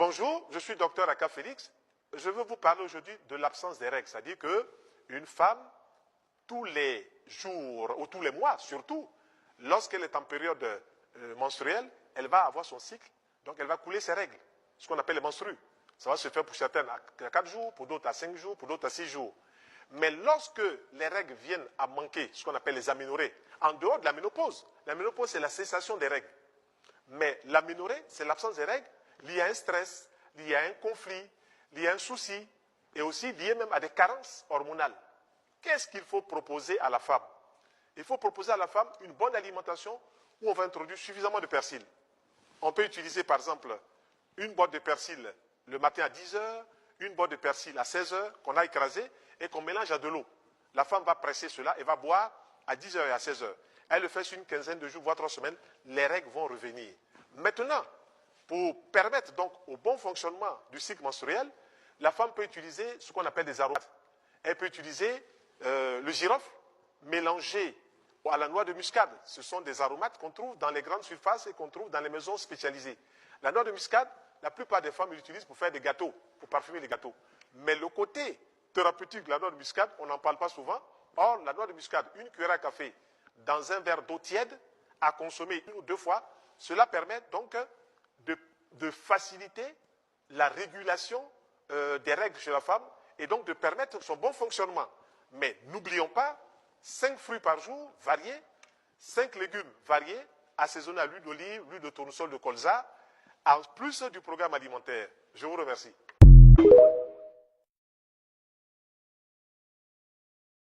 Bonjour, je suis docteur Aka Félix. Je veux vous parler aujourd'hui de l'absence des règles. C'est-à-dire qu'une femme, tous les jours, ou tous les mois surtout, lorsqu'elle est en période menstruelle, elle va avoir son cycle, donc elle va couler ses règles, ce qu'on appelle les menstrues. Ça va se faire pour certaines à 4 jours, pour d'autres à 5 jours, pour d'autres à 6 jours. Mais lorsque les règles viennent à manquer, ce qu'on appelle les aménorrhées, en dehors de la ménopause c'est la cessation des règles. Mais l'aménorrhée, c'est l'absence des règles liée à un stress, liée à un conflit, liée à un souci, et aussi liée même à des carences hormonales. Qu'est-ce qu'il faut proposer à la femme? Il faut proposer à la femme une bonne alimentation où on va introduire suffisamment de persil. On peut utiliser par exemple une boîte de persil le matin à 10 heures, une boîte de persil à 16 heures qu'on a écrasé et qu'on mélange à de l'eau. La femme va presser cela et va boire à 10 heures et à 16 heures. Elle le fait sur une quinzaine de jours, voire 3 semaines, les règles vont revenir. Maintenant, pour permettre donc au bon fonctionnement du cycle menstruel, la femme peut utiliser ce qu'on appelle des aromates. Elle peut utiliser le girofle mélangé à la noix de muscade. Ce sont des aromates qu'on trouve dans les grandes surfaces et qu'on trouve dans les maisons spécialisées. La noix de muscade, la plupart des femmes l'utilisent pour faire des gâteaux, pour parfumer les gâteaux. Mais le côté thérapeutique de la noix de muscade, on n'en parle pas souvent. Or, la noix de muscade, une cuillère à café dans un verre d'eau tiède, à consommer 1 ou 2 fois, cela permet donc de faciliter la régulation des règles chez la femme et donc de permettre son bon fonctionnement. Mais n'oublions pas, 5 fruits par jour, variés, 5 légumes variés, assaisonnés à l'huile d'olive, l'huile de tournesol de colza, en plus du programme alimentaire. Je vous remercie.